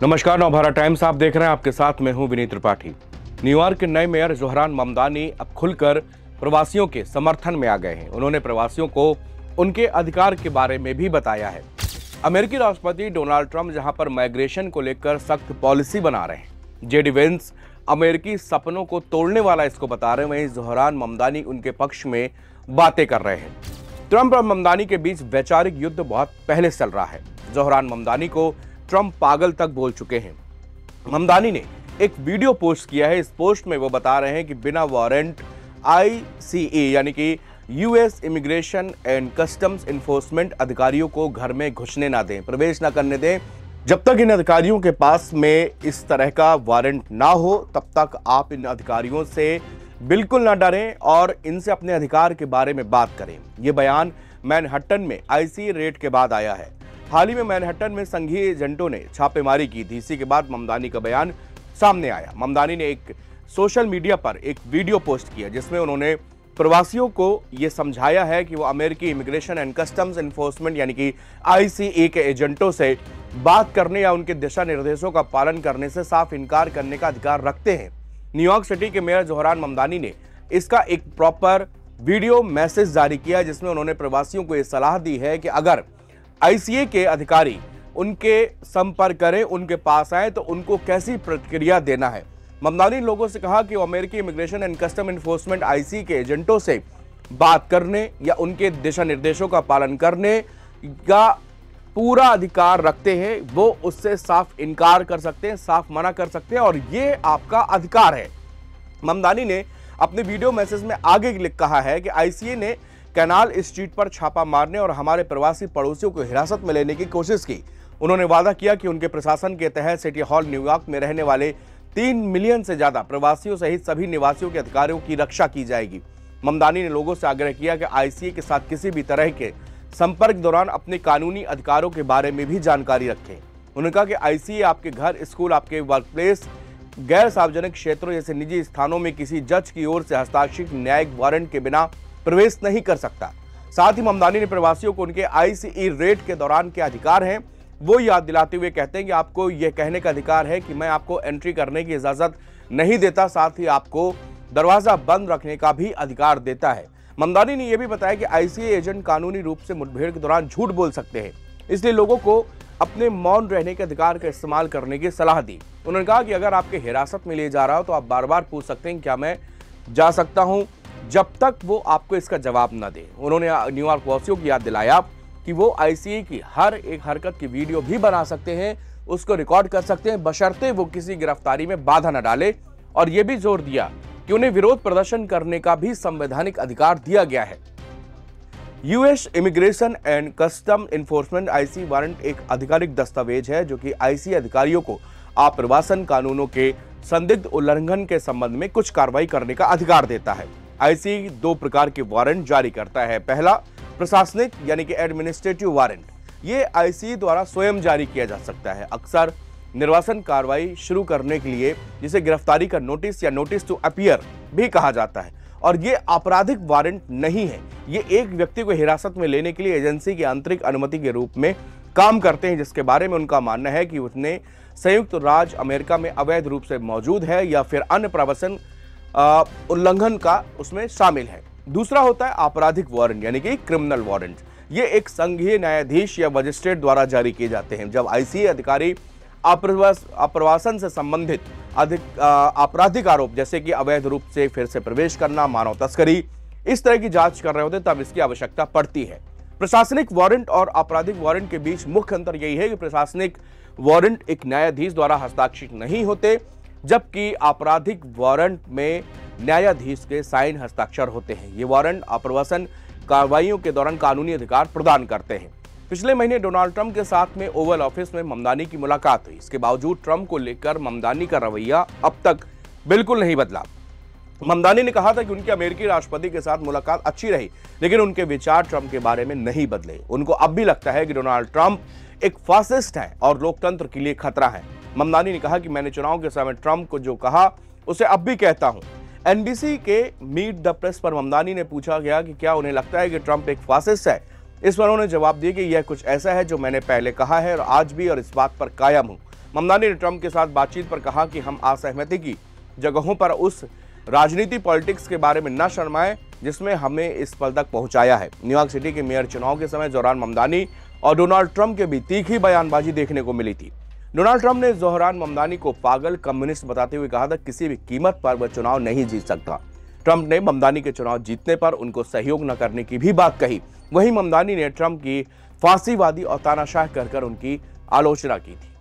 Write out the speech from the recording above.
नमस्कार, नवभारत टाइम्स आप देख रहे हैं। आपके साथ मैं हूं विनीत त्रिपाठी। न्यूयॉर्क के नए मेयर जोहरान ममदानी अब खुलकर प्रवासियों के समर्थन में आ गए हैं। उन्होंने प्रवासियों को उनके अधिकार के बारे में भी बताया है। अमेरिकी राष्ट्रपति डोनाल्ड ट्रंप जहां पर माइग्रेशन को लेकर सख्त पॉलिसी बना रहे हैं, जेडी वेंस अमेरिकी सपनों को तोड़ने वाला इसको बता रहे हैं, वहीं जोहरान ममदानी उनके पक्ष में बातें कर रहे हैं। ट्रंप और ममदानी के बीच वैचारिक युद्ध बहुत पहले चल रहा है। जोहरान ममदानी को ट्रंप पागल तक बोल चुके हैं। ममदानी ने एक वीडियो पोस्ट किया है। इस पोस्ट में वो बता रहे हैं कि बिना वारंट ICE यानी कि US immigration and customs enforcement अधिकारियों को घर में घुसने ना दें, प्रवेश ना करने दें। जब तक इन अधिकारियों के पास में इस तरह का वारंट ना हो, तब तक आप इन अधिकारियों से बिल्कुल ना डरें और इनसे अपने अधिकार के बारे में बात करें। ये बयान मैनहट्टन में ICE रेड के बाद आया है। हाल ही में मैनहट्टन में संघीय एजेंटों ने छापेमारी की थी। इसी के बाद ममदानी का बयान सामने आया। ममदानी ने एक सोशल मीडिया पर एक वीडियो पोस्ट किया जिसमें उन्होंने प्रवासियों को यह समझाया है कि वो अमेरिकी इमिग्रेशन एंड कस्टम्स इन्फोर्समेंट यानी कि ICE के एजेंटों से बात करने या उनके दिशा निर्देशों का पालन करने से साफ इनकार करने का अधिकार रखते हैं। न्यूयॉर्क सिटी के मेयर जोहरान ममदानी ने इसका एक प्रॉपर वीडियो मैसेज जारी किया जिसमें उन्होंने प्रवासियों को यह सलाह दी है कि अगर ICE के अधिकारी उनके संपर्क करें, उनके पास आए तो उनको कैसी प्रतिक्रिया देना है। ममदानी ने लोगों से कहा कि वो अमेरिकी immigration and custom enforcement ICE के एजेंटों से बात करने या उनके दिशा निर्देशों का पालन करने का पूरा अधिकार रखते हैं। वो उससे साफ इनकार कर सकते हैं, साफ मना कर सकते हैं और ये आपका अधिकार है। ममदानी ने अपने वीडियो मैसेज में आगे कहा है कि ICE ने कैनाल स्ट्रीट पर छापा मारने और हमारे प्रवासी पड़ोसियों को हिरासत में लेने की कोशिश की। उन्होंने वादा किया कि उनके प्रशासन के तहत सिटी हॉल न्यूयॉर्क में रहने वाले 3 मिलियन से ज्यादा प्रवासियों सहित सभी निवासियों के अधिकारों की रक्षा की जाएगी। ममदानी ने लोगों से आग्रह किया कि ICE के साथ किसी भी तरह के संपर्क दौरान अपने कानूनी अधिकारों के बारे में भी जानकारी रखें। उन्होंने कहा कि ICE आपके घर, स्कूल, आपके वर्कप्लेस, गैर सार्वजनिक क्षेत्रों जैसे निजी स्थानों में किसी जज की ओर से हस्ताक्षरित न्यायिक वारंट के बिना प्रवेश नहीं कर सकता। साथ ही ममदानी ने प्रवासियों को उनके ICE रेड के दौरान के अधिकार हैं वो याद दिलाते हुए कहते हैं कि आपको यह कहने का अधिकार है कि मैं आपको एंट्री करने की इजाजत नहीं देता, साथ ही आपको दरवाजा बंद रखने का भी अधिकार देता है। ममदानी ने यह भी बताया कि ICE एजेंट कानूनी रूप से मुठभेड़ के दौरान झूठ बोल सकते हैं, इसलिए लोगों को अपने मौन रहने के अधिकार का इस्तेमाल करने की सलाह दी। उन्होंने कहा कि अगर आपके हिरासत में ले जा रहा हो तो आप बार बार पूछ सकते हैं क्या मैं जा सकता हूं, जब तक वो आपको इसका जवाब न दे। उन्होंने न्यूयॉर्क वासियों की याद दिलाया कि वो ICE की हर एक हरकत की वीडियो भी बना सकते हैं, उसको रिकॉर्ड कर सकते हैं, बशर्ते वो किसी गिरफ्तारी में बाधा न डाले। और ये भी जोर दिया कि उन्हें विरोध प्रदर्शन करने का भी संवैधानिक अधिकार दिया गया है। US immigration and custom enforcement ICE warrant एक आधिकारिक दस्तावेज है जो कि ICE अधिकारियों को आप्रवासन कानूनों के संदिग्ध उल्लंघन के संबंध में कुछ कार्रवाई करने का अधिकार देता है। ICE 2 प्रकार के वारंट जारी करता है। पहला प्रशासनिक यानी कि एडमिनिस्ट्रेटिव वारंट, ये ICE द्वारा स्वयं जारी किया जा सकता है, अक्सर निर्वासन कार्रवाई शुरू करने के लिए, जिसे गिरफ्तारी का नोटिस या नोटिस टू अपीयर भी कहा जाता है। और ये आपराधिक वारंट नहीं है, ये एक व्यक्ति को हिरासत में लेने के लिए एजेंसी की आंतरिक अनुमति के रूप में काम करते हैं, जिसके बारे में उनका मानना है कि उसने संयुक्त राज्य अमेरिका में अवैध रूप से मौजूद है या फिर अन्य प्रवासन उल्लंघन का उसमें शामिल है। दूसरा होता है आपराधिक वारंट यानी कि क्रिमिनल वारंट। ये एक संघीय न्यायाधीश या मजिस्ट्रेट द्वारा जारी किए जाते हैं जब ICE अधिकारी आप्रवासन से संबंधित आपराधिक आरोप जैसे कि अवैध रूप से फिर से प्रवेश करना, मानव तस्करी, इस तरह की जांच कर रहे होते तब इसकी आवश्यकता पड़ती है। प्रशासनिक वारंट और आपराधिक वारंट के बीच मुख्य अंतर यही है कि प्रशासनिक वारंट एक न्यायाधीश द्वारा हस्ताक्षरित नहीं होते, जबकि आपराधिक वारंट में न्यायाधीश के साइन हस्ताक्षर होते हैं। ये वारंट आप्रवासन कार्रवाइयों के दौरान कानूनी अधिकार प्रदान करते हैं। पिछले महीने डोनाल्ड ट्रंप के साथ में ओवल ऑफिस में ममदानी की मुलाकात हुई। इसके बावजूद ट्रंप को लेकर ममदानी का रवैया अब तक बिल्कुल नहीं बदला। ममदानी ने कहा था कि उनके अमेरिकी राष्ट्रपति के साथ मुलाकात अच्छी रही, लेकिन उनके विचार ट्रंप के बारे में नहीं बदले। उनको अब भी लगता है कि डोनाल्ड ट्रंप एक फासिस्ट है और लोकतंत्र के लिए खतरा है। ममदानी ने कहा कि मैंने चुनाव के समय ट्रंप को जो कहा उसे अब भी कहता हूं। NBC के मीट द प्रेस पर ममदानी ने पूछा गया कि क्या उन्हें लगता है कि ट्रंप एक फासिस्ट है। इस पर उन्होंने जवाब दिया कि यह कुछ ऐसा है जो मैंने पहले कहा है और आज भी और इस बात पर कायम हूं। ममदानी ने ट्रंप के साथ बातचीत पर कहा कि हम असहमति की जगहों पर उस राजनीति पॉलिटिक्स के बारे में न शर्माएं जिसमें हमें इस पल तक पहुंचाया है। न्यूयॉर्क सिटी के मेयर चुनाव के समय जोहरान ममदानी और डोनाल्ड ट्रंप के बीच तीखी बयानबाजी देखने को मिली थी। डोनाल्ड ट्रंप ने जोहरान ममदानी को पागल कम्युनिस्ट बताते हुए कहा था किसी भी कीमत पर वह चुनाव नहीं जीत सकता। ट्रंप ने ममदानी के चुनाव जीतने पर उनको सहयोग न करने की भी बात कही। वहीं ममदानी ने ट्रंप की फांसीवादी और तानाशाह कहकर उनकी आलोचना की थी।